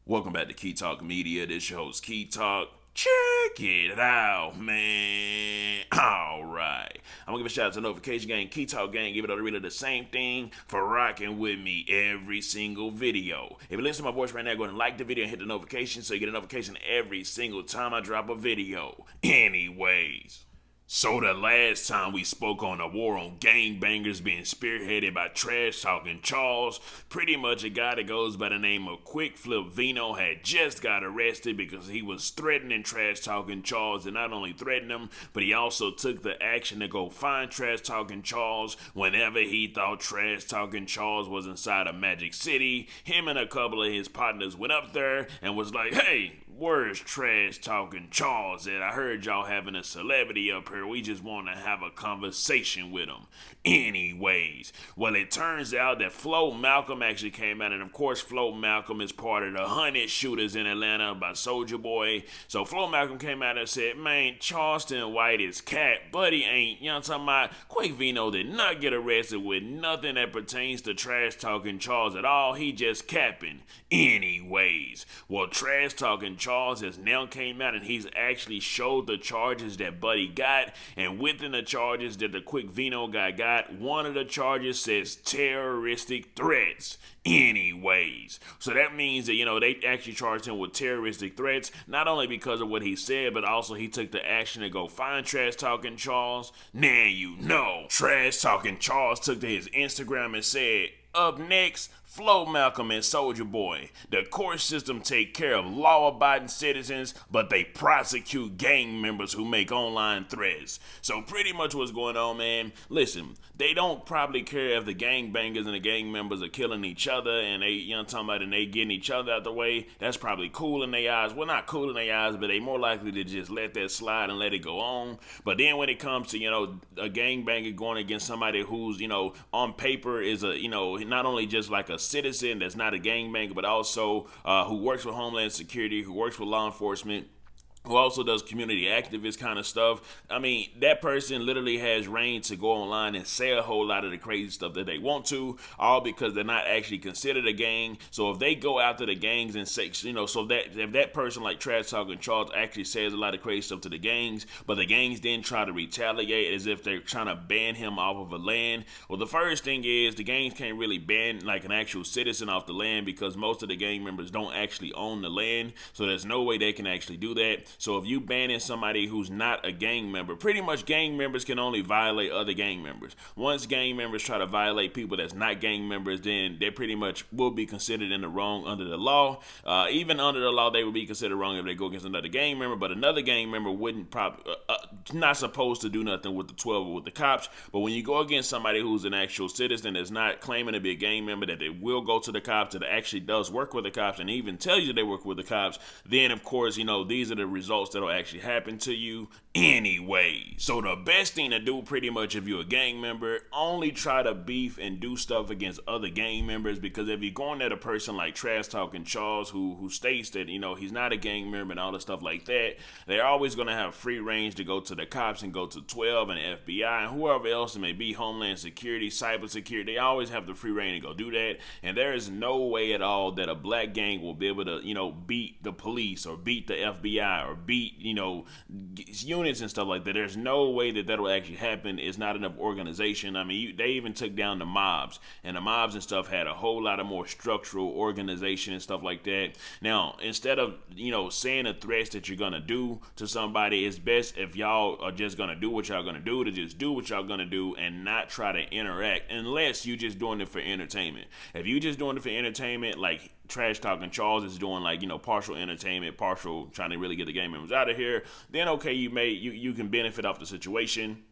Welcome back to Key Talk Media. This your host, Key Talk. Check it out, man. Alright. I'm gonna give a shout out to Notification Gang, Key Talk Gang, give it all the reader the same thing for rocking with me every single video. If you listen to my voice right now, go ahead and like the video and hit the notification so you get a notification every single time I drop a video. Anyways. So the last time we spoke on the war on gangbangers being spearheaded by trash-talking Charles, pretty much a guy that goes by the name of Flip Vino had just got arrested because he was threatening trash-talking Charles, and not only threatened him, but he also took the action to go find trash-talking Charles whenever he thought trash-talking Charles was inside of Magic City. Him and a couple of his partners went up there and was like, hey, where's trash-talking Charles at? I heard y'all having a celebrity up here. We just want to have a conversation with him. Anyways, well, it turns out that Flo Malcolm actually came out, and of course, Flo Malcolm is part of the 100 shooters in Atlanta by Soulja Boy. So Flo Malcolm came out and said, man, Charleston White is cat, but he ain't. You know what I'm talking about? Vino did not get arrested with nothing that pertains to trash-talking Charles at all. He just capping. Anyways, well, trash-talking Charles has now came out and he's actually showed the charges that Buddy got, and within the charges that the Vino guy got, one of the charges says terroristic threats. Anyways, so that means that, they actually charged him with terroristic threats, not only because of what he said, but also he took the action to go find trash-talking Charles. Now trash-talking Charles took to his Instagram and said, up next, Flo Malcolm and Soulja Boy. The court system take care of law-abiding citizens, but they prosecute gang members who make online threats. So pretty much what's going on, man, listen, they don't probably care if the gang bangers and the gang members are killing each other and they getting each other out the way. That's probably cool in their eyes. Well, not cool in their eyes, but they more likely to just let that slide and let it go on. But then when it comes to, a gang banger going against somebody who's, on paper is not only just like a citizen that's not a gangbanger, but also who works with Homeland Security, who works with law enforcement, who also does community activist kind of stuff. I mean, that person literally has reign to go online and say a whole lot of the crazy stuff that they want to, all because they're not actually considered a gang. So if they go after the gangs and say, so that if that person like Trash Talking Charles actually says a lot of crazy stuff to the gangs, but the gangs then try to retaliate as if they're trying to ban him off of a land. Well, the first thing is the gangs can't really ban like an actual citizen off the land because most of the gang members don't actually own the land. So there's no way they can actually do that. So if you banning somebody who's not a gang member, pretty much gang members can only violate other gang members. Once gang members try to violate people that's not gang members, then they pretty much will be considered in the wrong under the law. Even under the law, they would be considered wrong if they go against another gang member, but another gang member wouldn't probably, not supposed to do nothing with the 12 or with the cops. But when you go against somebody who's an actual citizen that's not claiming to be a gang member, that they will go to the cops, that actually does work with the cops and even tell you they work with the cops, then of course, these are the results that'll actually happen to you anyway. So the best thing to do pretty much if you're a gang member, only try to beef and do stuff against other gang members, because if you're going at a person like Trash Talking Charles who states that, he's not a gang member and all the stuff like that, they're always going to have free range to go to the cops and go to 12 and FBI and whoever else it may be, Homeland Security, Cyber Security. They always have the free reign to go do that, and there is no way at all that a black gang will be able to, beat the police or beat the FBI or beat, units and stuff like that. There's no way that that'll actually happen. It's not enough organization. I mean, they even took down the mobs, and the mobs and stuff had a whole lot of more structural organization and stuff like that. Now, instead of, saying the threats that you're going to do to somebody, it's best if y'all are just going to do what y'all going to do, to just do what y'all going to do and not try to interact unless you're just doing it for entertainment. If you're just doing it for entertainment, like Trash Talking Charles is doing, like, partial entertainment, partial trying to really get the gang members out of here, then okay, you can benefit off the situation.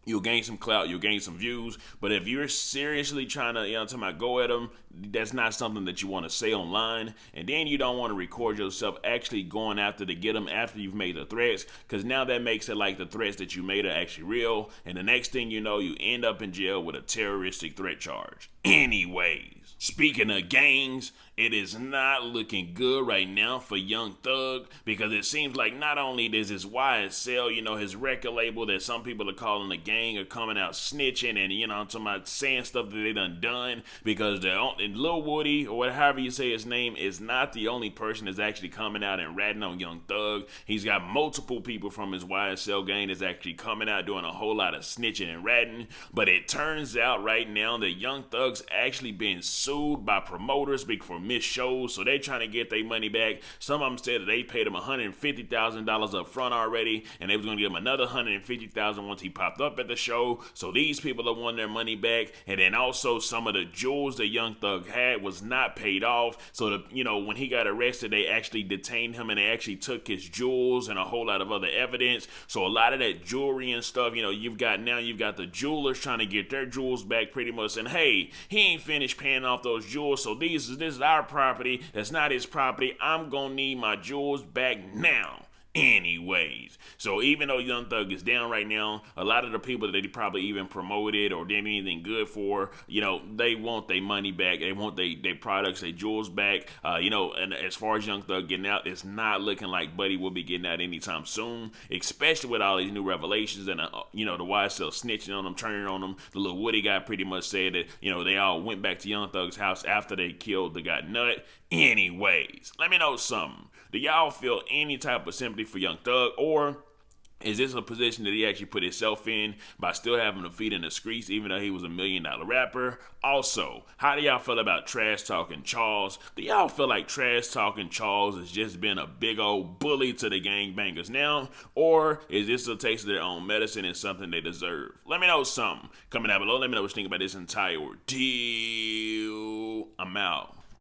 You'll gain some clout, you'll gain some views, but if you're seriously trying to, go at them, that's not something that you want to say online, and then you don't want to record yourself actually going after to get them after you've made the threats, because now that makes it like the threats that you made are actually real, and the next thing you know, you end up in jail with a terroristic threat charge. Anyways, speaking of gangs, it is not looking good right now for Young Thug because it seems like not only does his YSL, his record label that some people are calling a gang are coming out snitching and, I'm talking about saying stuff that they done because Lil Woody, or however you say his name, is not the only person that's actually coming out and ratting on Young Thug. He's got multiple people from his YSL gang that's actually coming out doing a whole lot of snitching and ratting, but it turns out right now that Young Thug's actually being sued by promoters for missed shows, so they trying to get their money back. Some of them said that they paid him $150,000 up front already, and they was going to give him another $150,000 once he popped up at the show. So these people have won their money back, and then also some of the jewels that Young Thug had was not paid off. So when he got arrested, they actually detained him and they actually took his jewels and a whole lot of other evidence. So a lot of that jewelry and stuff, you've got the jewelers trying to get their jewels back pretty much, and hey, he ain't finished paying off those jewels, so this is our property. That's not his property. I'm gonna need my jewels back now. Anyways, so even though Young Thug is down right now, a lot of the people that he probably even promoted or did anything good for, they want their money back. They want their products, their jewels back. And as far as Young Thug getting out, it's not looking like Buddy will be getting out anytime soon, especially with all these new revelations and, the YSL snitching on him, turning on him. The Lil Woody guy pretty much said that, they all went back to Young Thug's house after they killed the guy Nut. Anyways, let me know something. Do y'all feel any type of sympathy for Young Thug, or is this a position that he actually put himself in by still having the feet in the streets, even though he was $1 million rapper? Also, how do y'all feel about trash talking Charles? Do y'all feel like trash talking Charles has just been a big old bully to the gangbangers now, or is this a taste of their own medicine and something they deserve? Let me know something. Comment down below. Let me know what you think about this entire ordeal. I'm out.